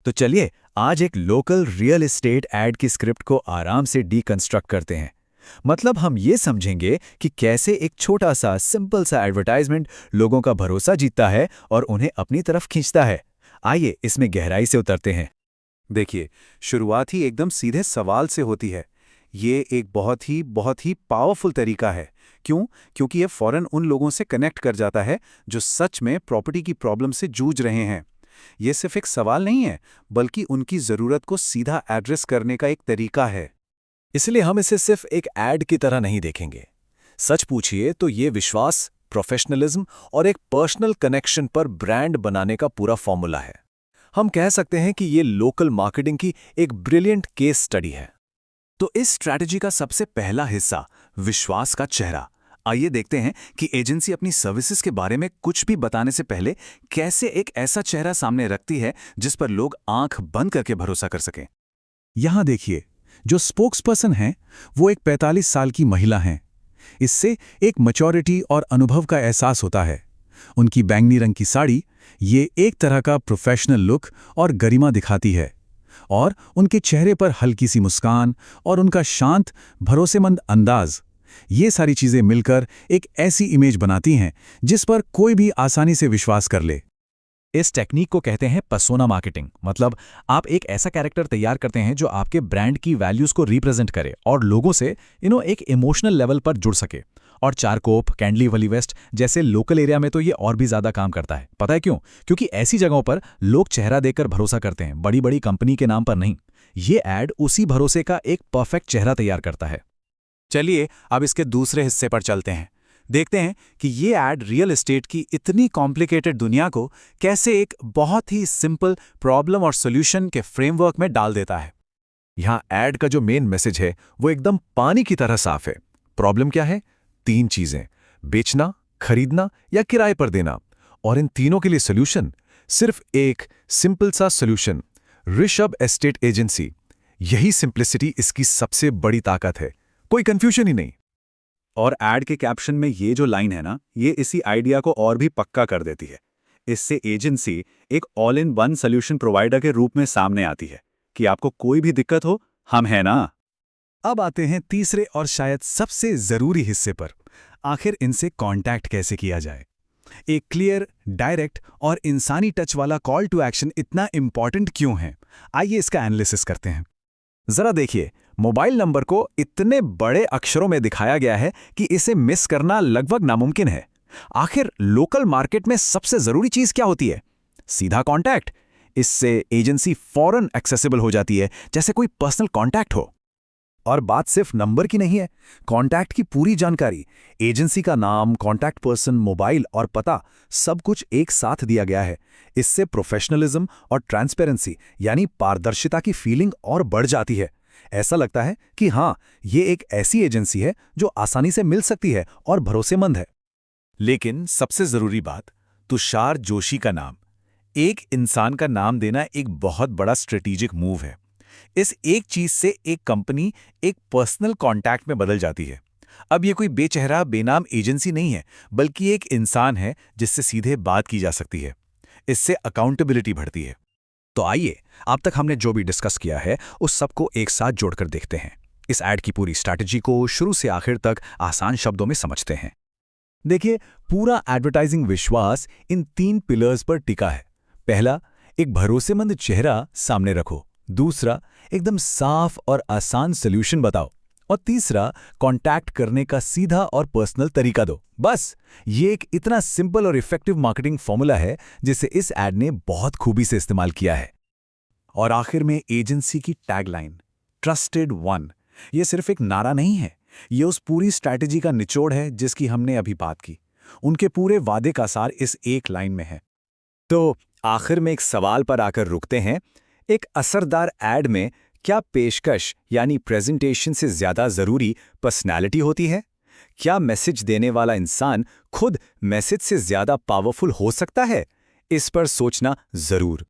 तो चलिए आज एक लोकल रियल एस्टेट ऐड की स्क्रिप्ट को आराम से डीकंस्ट्रक्ट करते हैं। मतलब हम ये समझेंगे कि कैसे एक छोटा सा सिंपल सा एडवर्टाइजमेंट लोगों का भरोसा जीतता है और उन्हें अपनी तरफ खींचता है। आइए इसमें गहराई से उतरते हैं। देखिए, शुरुआत ही एकदम सीधे सवाल से होती है। ये एक बहुत ही पावरफुल तरीका है। क्यों? क्योंकि ये फौरन उन लोगों से कनेक्ट कर जाता है जो सच में प्रॉपर्टी की प्रॉब्लम से जूझ रहे हैं। ये सिर्फ एक सवाल नहीं है, बल्कि उनकी ज़रूरत को सीधा एड्रेस करने का एक तरीका है। इसलिए हम इसे सिर्फ एक ऐड की तरह नहीं देखेंगे। सच पूछिए तो ये विश्वास, प्रोफेशनलिज्म और एक पर्सनल कनेक्शन पर ब्रांड बनाने का पूरा फॉर्मूला है। हम कह सकते हैं कि ये लोकल मार्केटिंग की एक ब्रिलियंट केस स्टडी है। तो इस स्ट्रैटेजी का सबसे पहला हिस्सा विश्वास का चेहरा। आइए देखते हैं कि एजेंसी अपनी सर्विसेज के बारे में कुछ भी बताने से पहले कैसे एक ऐसा चेहरा सामने रखती है जिस पर लोग आंख बंद करके भरोसा कर सकें। यहां देखिए, जो स्पोक्सपर्सन हैं वो एक 45 साल की महिला हैं। इससे एक मैच्योरिटी और अनुभव का एहसास होता है। उनकी बैंगनी रंग की साड़ी ये एक तरह का प्रोफेशनल लुक और गरिमा दिखाती है, और उनके चेहरे पर हल्की सी मुस्कान और उनका शांत भरोसेमंद अंदाज, ये सारी चीजें मिलकर एक ऐसी इमेज बनाती हैं जिस पर कोई भी आसानी से विश्वास कर ले। इस टेक्निक को कहते हैं पर्सोना मार्केटिंग। मतलब आप एक ऐसा कैरेक्टर तैयार करते हैं जो आपके ब्रांड की वैल्यूज को रिप्रेजेंट करे और लोगों से एक इमोशनल लेवल पर जुड़ सके। और चारकोप, कैंडली वली वेस्ट जैसे लोकल एरिया में तो ये और भी ज्यादा काम करता है। पता है क्यों? क्योंकि ऐसी जगहों पर लोग चेहरा देखकर भरोसा करते हैं, बड़ी बड़ी कंपनी के नाम पर नहीं। ये ऐड उसी भरोसे का एक परफेक्ट चेहरा तैयार करता है। चलिए अब इसके दूसरे हिस्से पर चलते हैं। देखते हैं कि ये ऐड रियल एस्टेट की इतनी कॉम्प्लिकेटेड दुनिया को कैसे एक बहुत ही सिंपल प्रॉब्लम और सॉल्यूशन के फ्रेमवर्क में डाल देता है। यहाँ ऐड का जो मेन मैसेज है वो एकदम पानी की तरह साफ है। प्रॉब्लम क्या है? 3 चीजें: बेचना, खरीदना या किराए पर देना। और इन तीनों के लिए सॉल्यूशन, सिर्फ एक सिंपल सा सॉल्यूशन, ऋषभ एस्टेट एजेंसी। यही सिंप्लिसिटी इसकी सबसे बड़ी ताकत है, कोई कंफ्यूजन ही नहीं। और ऐड के कैप्शन में ये जो लाइन है ना, ये इसी आइडिया को और भी पक्का कर देती है। इससे एजेंसी एक all in one solution provider के रूप में सामने आती है कि आपको कोई भी दिक्कत हो, हम हैं ना। अब आते हैं तीसरे और शायद सबसे जरूरी हिस्से पर। आखिर इनसे कांटेक्ट कैसे किया जाए? एक क्लियर, डायरेक्ट और इंसानी टच वाला कॉल टू एक्शन इतना इंपॉर्टेंट क्यों है? आइए इसका एनालिसिस करते हैं। जरा देखिए, मोबाइल नंबर को इतने बड़े अक्षरों में दिखाया गया है कि इसे मिस करना लगभग नामुमकिन है। आखिर लोकल मार्केट में सबसे जरूरी चीज क्या होती है? सीधा कांटेक्ट। इससे एजेंसी फौरन एक्सेसिबल हो जाती है, जैसे कोई पर्सनल कांटेक्ट हो। और बात सिर्फ नंबर की नहीं है, कांटेक्ट की पूरी जानकारी, एजेंसी का नाम, कांटेक्ट पर्सन, मोबाइल और पता, सब कुछ एक साथ दिया गया है। इससे प्रोफेशनलिज्म और ट्रांसपेरेंसी यानी पारदर्शिता की फीलिंग और बढ़ जाती है। ऐसा लगता है कि हाँ, ये एक ऐसी एजेंसी है जो आसानी से मिल सकती है और भरोसेमंद है। लेकिन सबसे जरूरी बात, तुषार जोशी का नाम। एक इंसान का नाम देना एक बहुत बड़ा स्ट्रेटेजिक मूव है। इस एक चीज से एक कंपनी एक पर्सनल कांटेक्ट में बदल जाती है। अब ये कोई बेचेहरा बेनाम एजेंसी नहीं है, बल्कि एक इंसान है जिससे सीधे बात की जा सकती है। इससे अकाउंटेबिलिटी बढ़ती है। तो आइए, अब तक हमने जो भी डिस्कस किया है उस सबको एक साथ जोड़कर देखते हैं। इस ऐड की पूरी स्ट्रैटेजी को शुरू से आखिर तक आसान शब्दों में समझते हैं। देखिए, पूरा एडवर्टाइजिंग विश्वास इन 3 पिलर्स पर टिका है। पहला, एक भरोसेमंद चेहरा सामने रखो। दूसरा, एकदम साफ और आसान सॉल्यूशन बताओ। और तीसरा, कांटेक्ट करने का सीधा और पर्सनल तरीका दो। बस, ये एक इतना सिंपल और इफेक्टिव मार्केटिंग फॉर्मूला है जिसे इस ऐड ने बहुत खूबी से इस्तेमाल किया है। और आखिर में एजेंसी की टैगलाइन, ट्रस्टेड वन, ये सिर्फ एक नारा नहीं है, ये उस पूरी स्ट्रैटेजी का निचोड़ है जिसकी हमने अभी बात की। उनके पूरे वादे का सार इस एक लाइन में है। तो आखिर में एक सवाल पर आकर रुकते हैं। एक असरदार ऐड में क्या पेशकश यानी प्रेजेंटेशन से ज्यादा जरूरी पर्सनैलिटी होती है? क्या मैसेज देने वाला इंसान खुद मैसेज से ज्यादा पावरफुल हो सकता है? इस पर सोचना जरूर।